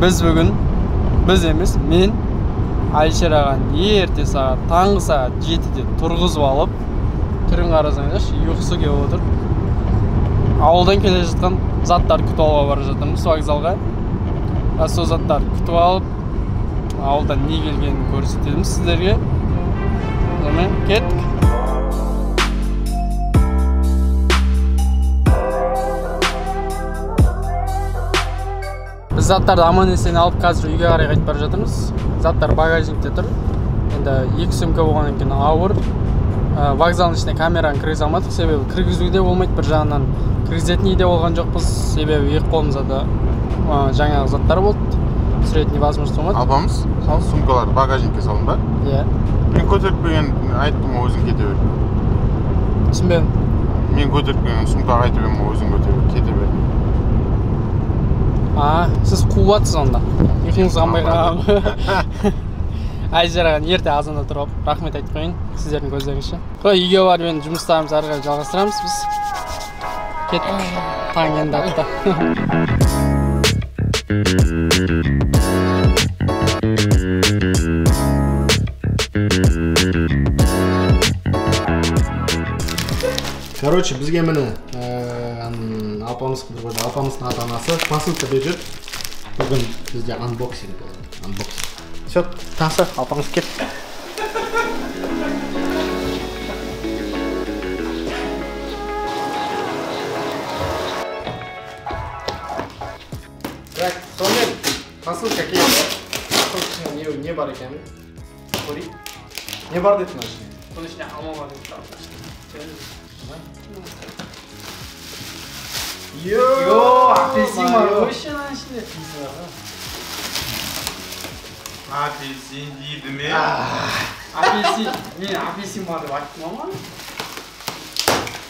Biz емес, men Айшер ағаны ерте сағат, таңғы сағат 7-де тұрғызып алып, түрін қарасаңдаршы, ұйқысы келіп отыр. Ауылдан келе жатқан заттар күтіп алуға бара жатырмыз вокзалға. Сол заттар күтіп алып, ауылдан не келгенін көрсетеміз сіздерге. Сонымен кеттік. Біз заттарды аман-есен алып, қазір үйге қарай қайтып бара жатырмыз. Заттар багажникте тұр. Енді 2 сөмке болғаннан кейін ауыр. Вокзалдың ішіне камераны кіргізе алмадық, себебі кіргізуде болмайды, бір жағынан кіргізетін де болған жоқпыз, себебі екі қолымызда да жаңағы заттар болды. Түсіретін невозможно болмады. Албамыз? Сумкаларды багажникке салдың ба? Иә. Мен көтеріп келген айттым, өзің кете бер. Түсінбедім. Мен көтеріп келген сумкаға айтып едім, өзің кете бер. Сіз қуатсыз онда. Ұйқыңыз қанбай қалған. Айжар ағаны ерте азанда тұрып, рахмет айтып қойын сіздердің көздеріңізше. Үйге барып енді жұмыстарымызды ары қарай жалғастырамыз біз. Кеттік. Таң енді атты. Короче, бізге міне апамыздың ата-анасы посылка беріп жүр. Бүгін бізде анбоксинг болады. Анбоксинг. Все, таңсы, апаңыз кет. Так, сонымен посылка келді. Посылка не бар екен? Көрейік. Не бар деді мына ішіне? Бұның ішіне алма бар деді. Йо, апельсин бар. Вообще мына ішінде. Апельсин дейді ме? Апельсин. Мен апельсин бар деп айттым ама?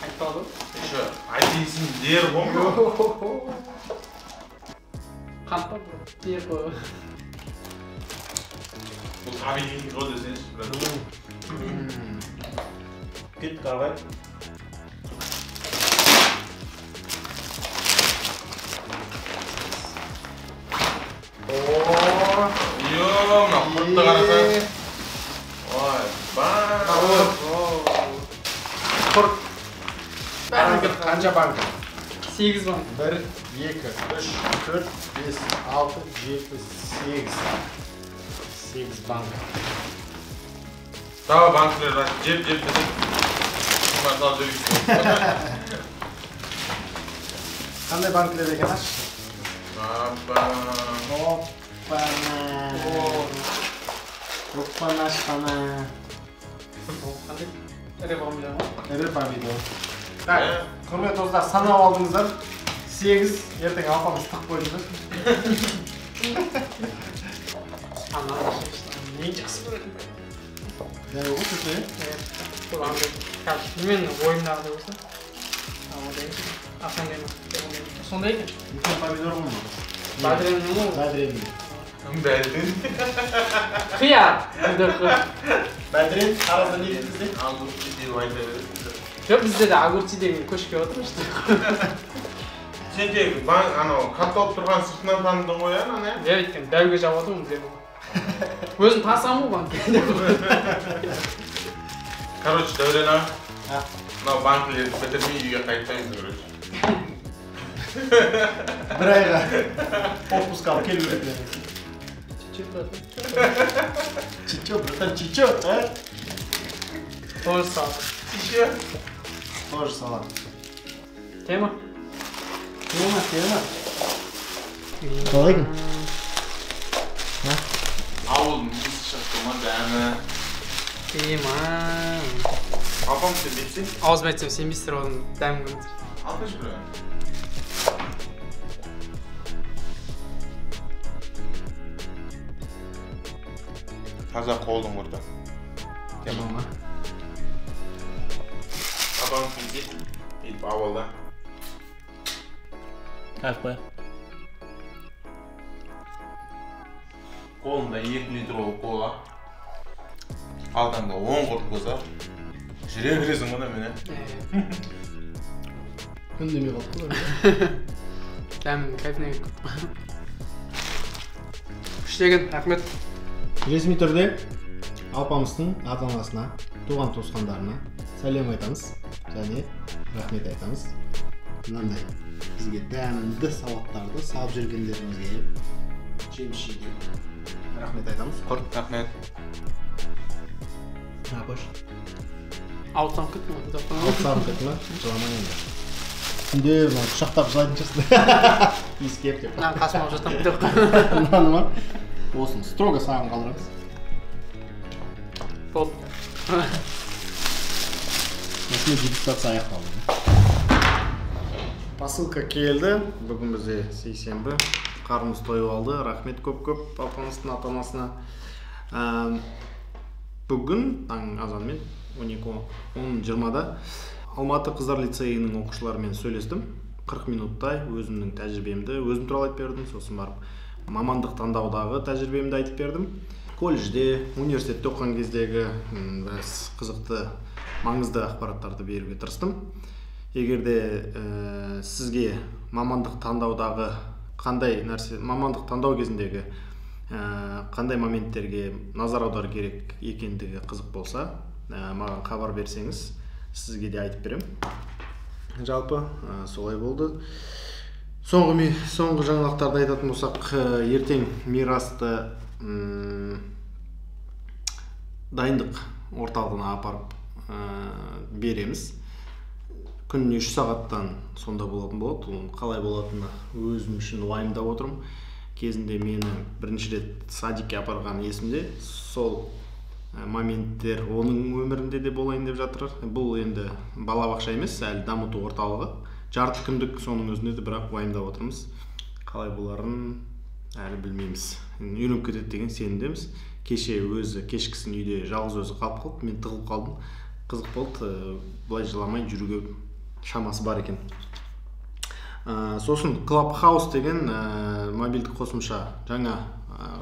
Айтты алдым. Еще апельсин дер ғой ма? Қант бар бұл. Дер ғой. Бұл табиғи ғой десеңші. Кет қарай. Мына құртты қарасаң. Ой, бар. Құрт. Қанша банка? 8 банка. 1, 2, 3, 4, 5, 6, 7, 8. 8 банка. Тағы банкілер жеп десең. Бұлар тағы жүргізді. Қандай банкілер екен аш? Опана шпана. Қандай? Ірі помидор ма? Ірі помидор. Так, құрметті достар, санап алдыңыздар. 8, ертең апамыз тық қойдыңыздар. Мен жақсы көретін. Және ол сөзі? Бұл аңдай. Мен ойымдағы да болса. Асандай ма? Сондай екен? Үлкен помидор ғой ма? Бәдіренің ма? Бәдірен. Бәдірен? Қияр! Бәдірен, қаразда не дейді бізде? Аңғыртты деп айта береді. Жоқ, бізде де огурцы деген көшіп келіп отыр. Сен тек қатталып тұрған сыртынан таныдың ғой, ана? Иә, өйткені дәуге жауып отырмын бізде. Өзім тасам ғой банк. Короче, Дәурен аға, мынау банкілерді бітірмей үйге қайтпаймыз, короче. Bir ayға отпуск алып келу керек мен. Чичо, братан, чичо, а? Тоже салат. Чичо? Тоже салат. Тема? Тема. Қалай екен? Ауылдың есі шықты ма, дәмі. Тема. Апам сен бетсен? Ауыз бәйтсем сенбейсіздер оның дәмін көріңіздер. Алпыш бір. Таза қолдың burada. Tamam mı? Апам сен бет ауылда. Қалай? Қолында 2 литрлік кола. Алдыңда 10 құрт болса, жүре бересің ғана мені. Үндемей қалды ғой. Дәмін кайфына кетіп. Күштеген, рахмет. Ресми түрде апамыздың ата-анасына, туған туысқандарына сәлем айтамыз және рахмет айтамыз. Мынандай бізге дәмді салаттарды салып жүргендеріңізге жеміс-жидек рахмет айтамыз. Құрт, рахмет. Апаш. Ауытсан күтті ма? Ауытсан күтті ма? Жыламай енді. Күнде құшақтап жылайтын шығысты. Иіскеп деп. Қасым алып жатам деп. Мынаны ма? Осын, строго саған қалдырамыз. Болды. Осыны дегустация аяқталды. Посылка келді. Бүгін бізде сейсенбі. Қарымыз тойып алды. Рахмет көп-көп апамыздың ата-анасына. Бүгін таң азанмен 12:20-да Алматы қыздар лицейінің оқушыларымен сөйлестім. 40 минуттай өзімнің тәжірибемді өзім туралы айтып бердім. Сосын барып мамандық таңдаудағы тәжірибемді айтып бердім. Колледжде, университетте оқыған кездегі біраз қызықты, маңызды ақпараттарды беруге тырыстым. Егерде сізге мамандық таңдаудағы мамандық таңдау кезіндегі қандай моменттерге назар аудару керек екендігі қызық болса, маған хабар берсеңіз, сізге де айтып берем. Жалпы солай болды. Соңғы жаңалықтарды айтатын болсақ, ертең Мирасты дайындық орталығына апарып береміз. Күніне 3 сағаттан сонда болатын болады. Қалай болатыны өзім үшін уайымдап отырмын. Кезінде мені бірінші рет садикке апарған есімде. Сол моменттер оның өмірінде де болайын деп жатыр. Бұл енді балабақша емес, әлі дамыту орталығы. Жарты күндік соның өзінде де бірақ уайымдап отырмыз. Қалай боларын әлі білмейміз. Үйреніп кетеді деген сенімдеміз. Кеше өзі кешкісін үйде жалғыз өзі қалып қалды. Мен тығылып қалдым. Қызық болды. Бұлай жыламай жүруге шамасы бар екен. Сосын Clubhouse деген мобильдік қосымша, жаңа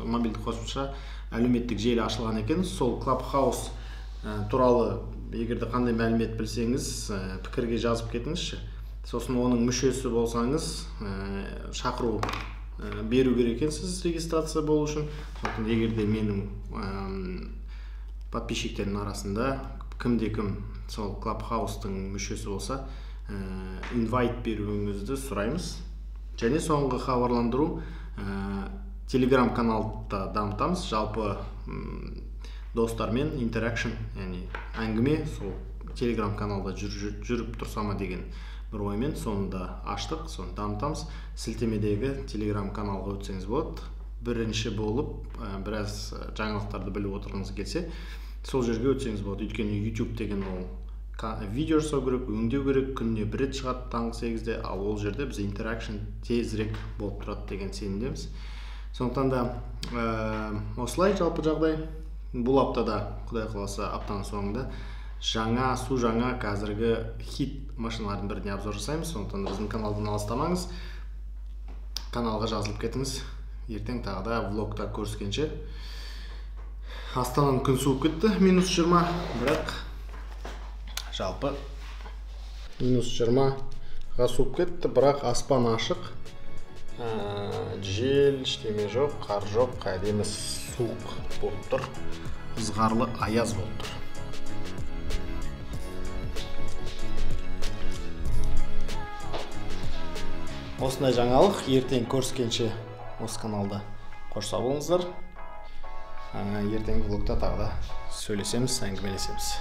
мобильдік қосымша әлеуметтік желі ашылған екен. Сол Clubhouse туралы егерде қандай мәлімет білсеңіз, пікірге жазып кетіңізші. Сосын оның мүшесі болсаңыз, шақыру беру керек екенсіз регистрация болу үшін. Сосын егерде менің подписчиктердің арасында кімде-кім сол Clubhouse-тың мүшесі болса, инвайт беруіңізді сұраймыз. Және соңғы хабарландыру, Telegram каналда дамытамыз. Жалпы достармен интеракшн, яғни әңгіме сол Telegram каналда жүріп тұрсама деген бір оймен соңында аштық, соны дамытамыз. Сілтемедегі Telegram каналға өтсеңіз болады. Бірінші болып біраз жаңалықтарды біліп отырғыңыз келсе, сол жерге өтсеңіз болады. Өйткені YouTube деген ол видео жасау керек, өңдеу керек, күніне бір рет шығады таңғы 8-де, ал ол жерде біз интеракшн тезірек болып тұрады деген сенімдеміз. Сондықтан да осылай жалпы жағдай. Бұл аптада, құдай қаласа, аптаның соңында су жаңа қазіргі хит машиналардың біріне обзор жасаймыз. Сондықтан біздің каналдан алыстамаңыз. Каналға жазылып кетіңіз. Ертең тағы да влогта көріскенше. Астананың күн суып кетті, -20, бірақ жалпы -20-ға суып кетті, бірақ аспан ашық. Жел, ештеме жоқ, қар жоқ, әдемі суық болып тұр. Ызғарлы аяз болып тұр. Осындай жаңалық, ертең көріскенше осы каналда қош сау болыңыздар. Ертең влогта тағы да сөйлесеміз, әңгімелесеміз.